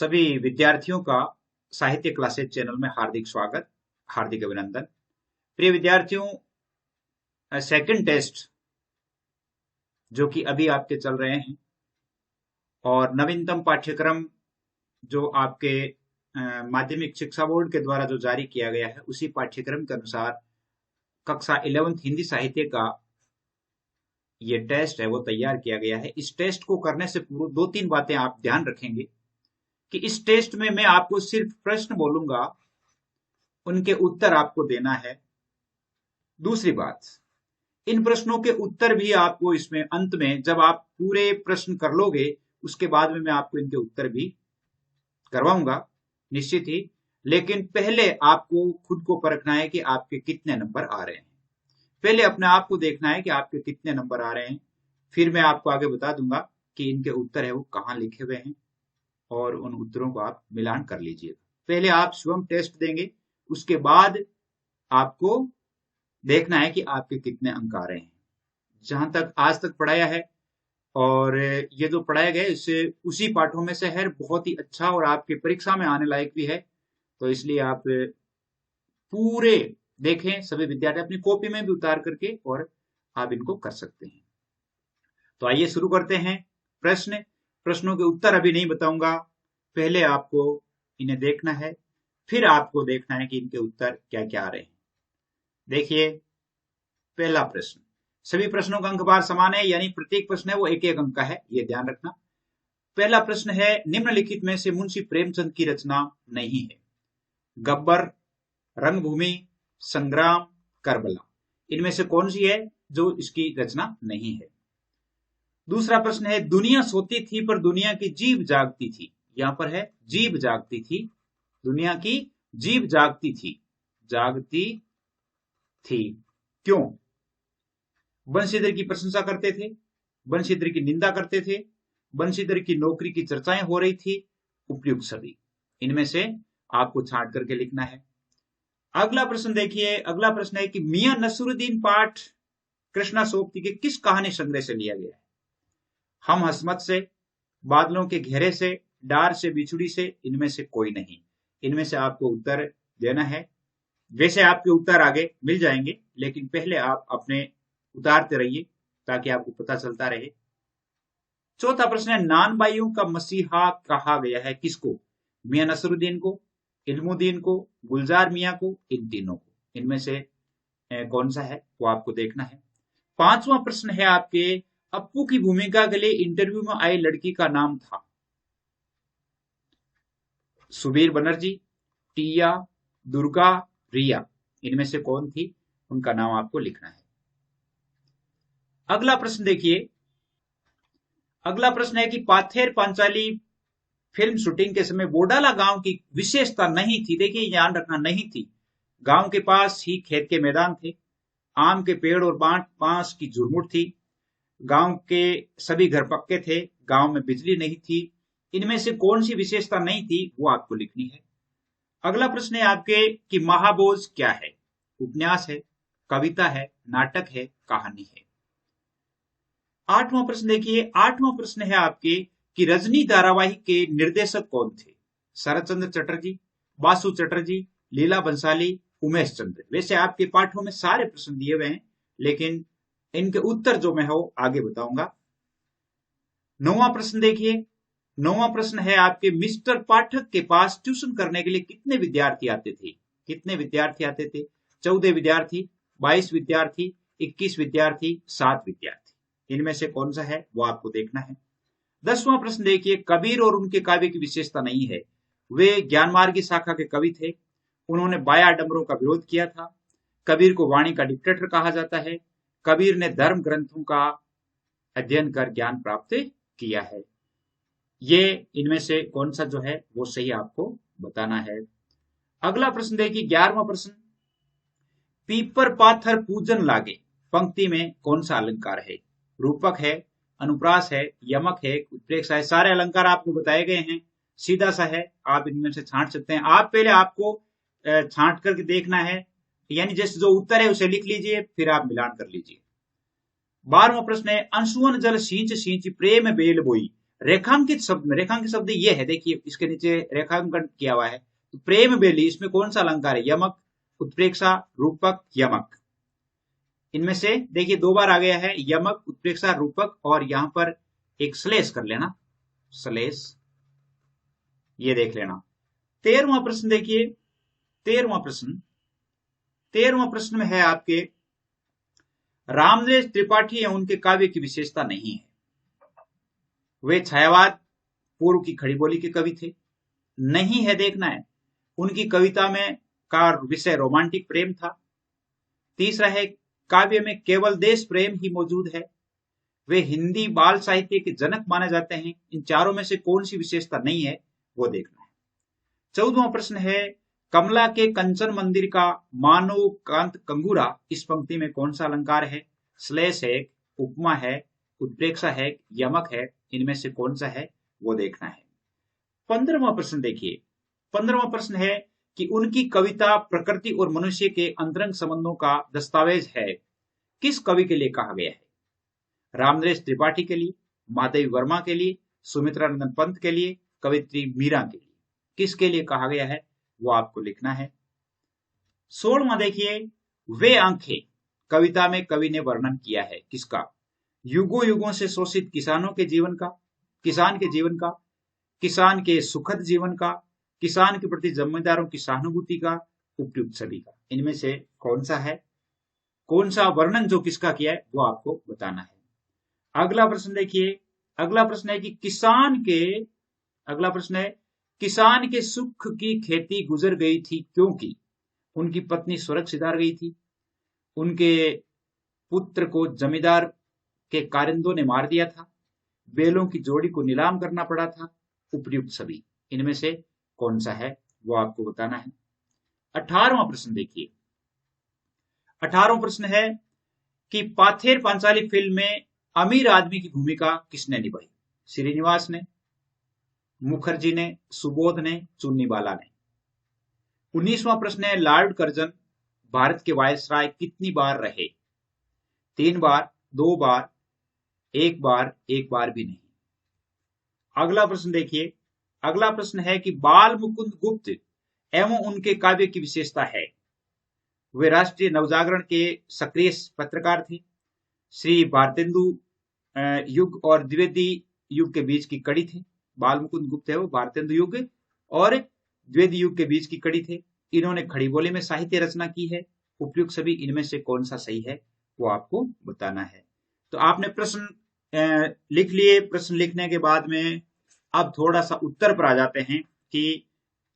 सभी विद्यार्थियों का साहित्य क्लासेज चैनल में हार्दिक स्वागत, हार्दिक अभिनंदन। प्रिय विद्यार्थियों, सेकंड टेस्ट जो कि अभी आपके चल रहे हैं और नवीनतम पाठ्यक्रम जो आपके माध्यमिक शिक्षा बोर्ड के द्वारा जो जारी किया गया है उसी पाठ्यक्रम के अनुसार कक्षा 11th हिंदी साहित्य का ये टेस्ट है वो तैयार किया गया है। इस टेस्ट को करने से पूर्व 2-3 बातें आप ध्यान रखेंगे कि इस टेस्ट में मैं आपको सिर्फ प्रश्न बोलूंगा, उनके उत्तर आपको देना है। दूसरी बात, इन प्रश्नों के उत्तर भी आपको इसमें अंत में जब आप पूरे प्रश्न कर लोगे उसके बाद में मैं आपको इनके उत्तर भी करवाऊंगा निश्चित ही। लेकिन पहले आपको खुद को परखना है कि आपके कितने नंबर आ रहे हैं। पहले अपने आप को देखना है कि आपके कितने नंबर आ रहे हैं, फिर मैं आपको आगे बता दूंगा कि इनके उत्तर है वो कहाँ लिखे हुए हैं और उन उत्तरों को आप मिलान कर लीजिएगा। पहले आप स्वयं टेस्ट देंगे, उसके बाद आपको देखना है कि आपके कितने अंक आ रहे हैं। जहां तक आज तक पढ़ाया है और ये जो पढ़ाया गया इससे उसी पाठों में से है, बहुत ही अच्छा और आपके परीक्षा में आने लायक भी है। तो इसलिए आप पूरे देखें, सभी विद्यार्थी अपनी कॉपी में भी उतार करके और आप इनको कर सकते हैं। तो आइए शुरू करते हैं। प्रश्नों के उत्तर अभी नहीं बताऊंगा, पहले आपको इन्हें देखना है, फिर आपको देखना है कि इनके उत्तर क्या क्या आ रहे हैं। देखिए, पहला प्रश्न, सभी प्रश्नों का अंकभार समान है, यानी प्रत्येक प्रश्न है वो एक एक अंक का है, ये ध्यान रखना। पहला प्रश्न है, निम्नलिखित में से मुंशी प्रेमचंद की रचना नहीं है। गब्बर, रंगभूमि, संग्राम, करबला, इनमें से कौन सी है जो इसकी रचना नहीं है। दूसरा प्रश्न है, दुनिया सोती थी पर दुनिया की जीभ जागती थी। यहां पर है जीभ जागती थी, दुनिया की जीभ जागती थी क्यों? बंशीधर की प्रशंसा करते थे, बंशीधर की निंदा करते थे, बंशीधर की नौकरी की चर्चाएं हो रही थी, उपयुक्त सभी। इनमें से आपको छांट करके लिखना है। अगला प्रश्न देखिए, अगला प्रश्न है कि मियां नसरुद्दीन पाठ कृष्णा सोबती के किस कहानी संग्रह से लिया गया है। हम हसमत से, बादलों के घेरे से, डार से बिछुड़ी से, इनमें से कोई नहीं। इनमें से आपको उत्तर देना है। वैसे आपके उत्तर आगे मिल जाएंगे, लेकिन पहले आप अपने उतारते रहिए ताकि आपको पता चलता रहे। चौथा प्रश्न है, नानबाइयों का मसीहा कहा गया है किसको? मियां नसरुद्दीन को, इल्मुद्दीन को, गुलजार मियां को, इन तीनों को। इनमें से कौन सा है वो आपको देखना है। पांचवा प्रश्न है आपके, अप्पू की भूमिका के लिए इंटरव्यू में आई लड़की का नाम था। सुबीर बनर्जी, टिया, दुर्गा, रिया, इनमें से कौन थी? उनका नाम आपको लिखना है। अगला प्रश्न देखिए, अगला प्रश्न है कि पाथेर पांचाली फिल्म शूटिंग के समय बोडाला गांव की विशेषता नहीं थी। देखिए, ध्यान रखना, नहीं थी। गांव के पास ही खेत के मैदान थे, आम के पेड़ और बांस की झुरमुट थी, गांव के सभी घर पक्के थे, गांव में बिजली नहीं थी। इनमें से कौन सी विशेषता नहीं थी वो आपको लिखनी है। अगला प्रश्न है आपके कि महाबोज क्या है? उपन्यास है, कविता है, नाटक है, कहानी है। आठवां प्रश्न देखिए, आठवां प्रश्न है आपके कि रजनी धारावाहिक के निर्देशक कौन थे? शरतचंद्र चटर्जी, बासु चटर्जी, लीला बंसाली, उमेश चंद्र। वैसे आपके पाठों में सारे प्रश्न दिए हुए हैं, लेकिन इनके उत्तर जो मैं हो आगे बताऊंगा। नौवां प्रश्न देखिए, नौवां प्रश्न है आपके, मिस्टर पाठक के पास ट्यूशन करने के लिए कितने विद्यार्थी आते थे? कितने विद्यार्थी आते थे? 14 विद्यार्थी, 22 विद्यार्थी, 21 विद्यार्थी, 7 विद्यार्थी। इनमें से कौन सा है वो आपको देखना है। 10वां प्रश्न देखिए, कबीर और उनके काव्य की विशेषता नहीं है। वे ज्ञानमार्गी शाखा के कवि थे, उन्होंने बाया डमरों का विरोध किया था, कबीर को वाणी का डिक्टेटर कहा जाता है, कबीर ने धर्म ग्रंथों का अध्ययन कर ज्ञान प्राप्त किया है। ये इनमें से कौन सा जो है वो सही आपको बताना है। अगला प्रश्न देखिए, 11वां प्रश्न, पीपर पाथर पूजन लागे पंक्ति में कौन सा अलंकार है? रूपक है, अनुप्रास है, यमक है, उत्प्रेक्षा है। सारे अलंकार आपको बताए गए हैं, सीधा सा है, आप इनमें से छांट सकते हैं। आप पहले आपको छांट करके देखना है, यानी जैसे जो उत्तर है उसे लिख लीजिए, फिर आप मिलान कर लीजिए। 12वां प्रश्न है, अंशुअन जल सींच सींच प्रेम बेल बोई रेखांकित शब्द में, रेखांकित शब्द ये है, देखिए इसके नीचे रेखांकन किया हुआ है। तो प्रेम बेली, इसमें कौन सा अलंकार है? यमक, उत्प्रेक्षा, रूपक, यमक। इनमें से देखिए दो बार आ गया है, यमक, उत्प्रेक्षा, रूपक, और यहां पर एक श्लेष कर लेना, श्लेष, ये देख लेना। 13वां प्रश्न देखिए, 13वां प्रश्न, 13वां प्रश्न में है आपके, रामदेव त्रिपाठी या उनके काव्य की विशेषता नहीं है। वे छायावाद पूर्व की खड़ी बोली के कवि थे। नहीं है, देखना है, उनकी कविता में का विषय रोमांटिक प्रेम था। तीसरा है, काव्य में केवल देश प्रेम ही मौजूद है। वे हिंदी बाल साहित्य के जनक माने जाते हैं। इन चारों में से कौन सी विशेषता नहीं है, वो देखना है। 14वां प्रश्न है, कमला के कंचन मंदिर का मानव कांत कंगूरा, इस पंक्ति में कौन सा अलंकार है? श्लेष है, उपमा है, उत्प्रेक्षा है, यमक है, इनमें से कौन सा है, वो देखना है। 15वां प्रश्न देखिए, 15वां प्रश्न है कि उनकी कविता प्रकृति और मनुष्य के अंतरंग संबंधों का दस्तावेज है, किस कवि के लिए कहा गया है? रामनरेश त्रिपाठी के लिए, महादेवी वर्मा के लिए, सुमित्रा नंदन पंत के लिए, कवित्री मीरा के लिए, किसके लिए कहा गया है, वो आपको लिखना है। 16वां देखिए, वे आंखें, कविता में कवि ने वर्णन किया है किसका? युगों युगों से शोषित किसानों के जीवन का, किसान के जीवन का, किसान के सुखद जीवन का, किसान के प्रति जमींदारों की सहानुभूति का, उपयुक्त सभी का। इनमें से कौन सा है, कौन सा वर्णन जो किसका किया है, वो आपको बताना है। अगला प्रश्न देखिए, अगला प्रश्न है कि किसान के, अगला प्रश्न है, किसान के सुख की खेती गुजर गई थी क्योंकि उनकी पत्नी सुरक्षित हार गई थी, उनके पुत्र को जमींदार के कारिंदों ने मार दिया था, बैलों की जोड़ी को नीलाम करना पड़ा था, उपयुक्त सभी। इनमें से कौन सा है, वो आपको बताना है। 18वां प्रश्न देखिए, 18वां प्रश्न है कि पाथेर पांचाली फिल्म में अमीर आदमी की भूमिका किसने निभाई? श्रीनिवास ने, मुखर्जी ने, सुबोध ने, चुन्नीवाला ने। 19वां प्रश्न है, लॉर्ड कर्जन भारत के वायसराय कितनी बार रहे? 3 बार, 2 बार, 1 बार, 1 बार भी नहीं। अगला प्रश्न देखिए, अगला प्रश्न है कि बाल मुकुंद गुप्त एवं उनके काव्य की विशेषता है। वे राष्ट्रीय नवजागरण के सक्रिय पत्रकार थे। श्री भारतेंदु युग और द्विवेदी युग के बीच की कड़ी थे। बाल मुकुंद गुप्त है वो भारतेंदु युग और द्विवेदी युग के बीच की कड़ी थे। इन्होंने खड़ी बोली में साहित्य रचना की है। उपयुक्त सभी। इनमें से कौन सा सही है, वो आपको बताना है। तो आपने प्रश्न लिख लिए। प्रश्न लिखने के बाद में अब थोड़ा सा उत्तर पर आ जाते हैं कि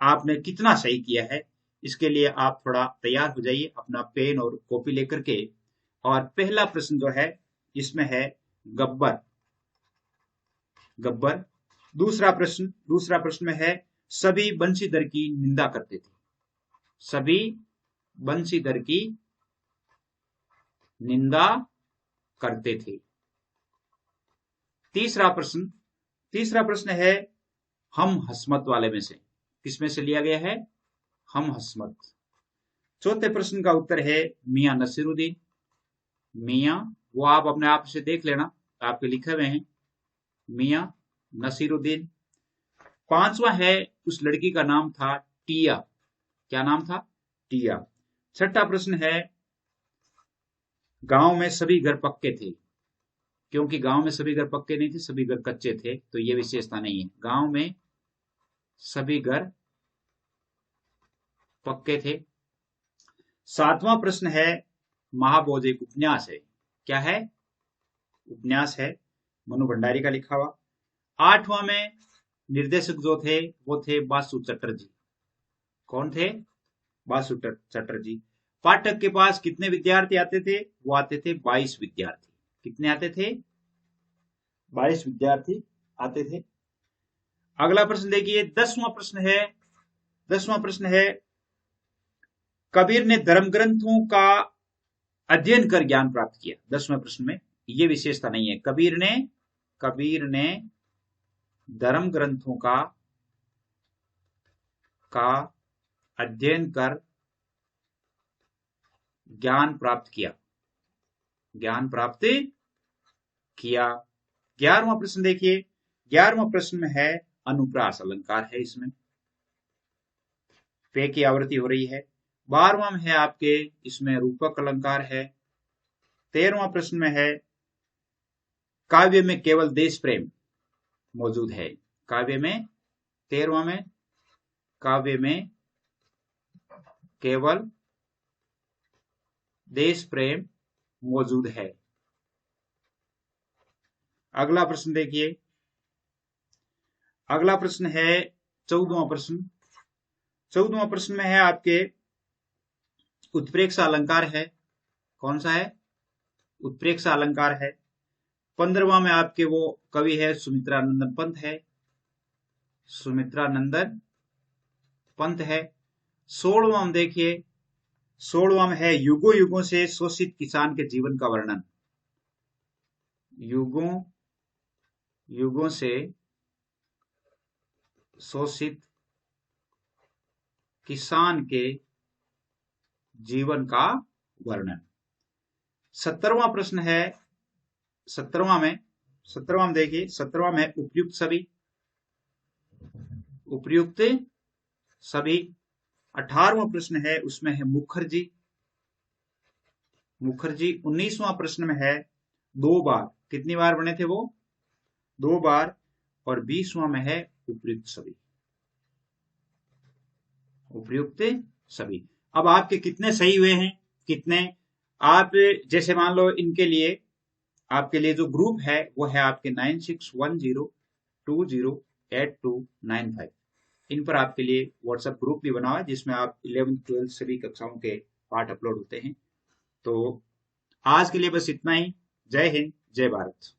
आपने कितना सही किया है। इसके लिए आप थोड़ा तैयार हो जाइए अपना पेन और कॉपी लेकर के। और पहला प्रश्न जो है इसमें है गब्बर, गब्बर। दूसरा प्रश्न में है सभी बंशीधर की निंदा करते थे। सभी बंशीधर की निंदा करते थे। तीसरा प्रश्न है हम हस्मत वाले में से, किसमें से लिया गया है? हम हस्मत। चौथे प्रश्न का उत्तर है मियां नसीरुद्दीन। मियां, वो आप अपने आप से देख लेना, आपके लिखे हुए हैं मियां नसीरुद्दीन। पांचवा है उस लड़की का नाम था टिया। क्या नाम था? टिया। छठा प्रश्न है गांव में सभी घर पक्के थे, क्योंकि गांव में सभी घर पक्के नहीं थे, सभी घर कच्चे थे, तो ये विशेषता नहीं है। गांव में सभी घर पक्के थे। सातवां प्रश्न है महाभोज एक उपन्यास है। क्या है? उपन्यास है, मनु भंडारी का लिखा हुआ। आठवां में निर्देशक जो थे वो थे बासु चटर्जी। कौन थे? बासु चटर्जी। पाठक के पास कितने विद्यार्थी आते थे? वो आते थे 22 विद्यार्थी। कितने आते थे? 22 विद्यार्थी आते थे। अगला प्रश्न देखिए, 10वां प्रश्न है कबीर ने धर्म ग्रंथों का अध्ययन कर ज्ञान प्राप्त किया। 10वें प्रश्न में ये विशेषता नहीं है। कबीर ने धर्म ग्रंथों का अध्ययन कर ज्ञान प्राप्त किया। 11वां प्रश्न देखिए, 11वां प्रश्न में है अनुप्रास अलंकार है, इसमें पे की आवृत्ति हो रही है। 12वां में है आपके इसमें रूपक अलंकार है। 13वां प्रश्न में है काव्य में केवल देश प्रेम मौजूद है। काव्य में 13वां में काव्य में केवल देश प्रेम मौजूद है। अगला प्रश्न देखिए, अगला प्रश्न है 14वां प्रश्न। 14वां प्रश्न में है आपके उत्प्रेक्षा अलंकार है। कौन सा है? उत्प्रेक्षा अलंकार है। 15वां में आपके वो कवि है सुमित्रानंदन पंत है। सुमित्रानंदन पंत है। 16वां में देखिए, 16वां में है युगों युगों से शोषित किसान के जीवन का वर्णन। युगों युगों से शोषित किसान के जीवन का वर्णन। 17वां प्रश्न है, 17वां में देखिए, 17वां में उपयुक्त सभी। उपयुक्त सभी। 18वां प्रश्न है, उसमें है मुखर्जी। मुखर्जी। 19वां प्रश्न में है 2 बार। कितनी बार बने थे वो? 2 बार। और 20वां में है उपयुक्त सभी। उपयुक्त सभी। अब आपके कितने सही हुए हैं? कितने? आप जैसे मान लो इनके लिए, आपके लिए जो ग्रुप है वो है आपके 9610208295। इन पर आपके लिए व्हाट्सएप ग्रुप भी बना हुआ है, जिसमें आप 11th 12th सभी कक्षाओं के पाठ अपलोड होते हैं। तो आज के लिए बस इतना ही। जय हिंद, जय भारत।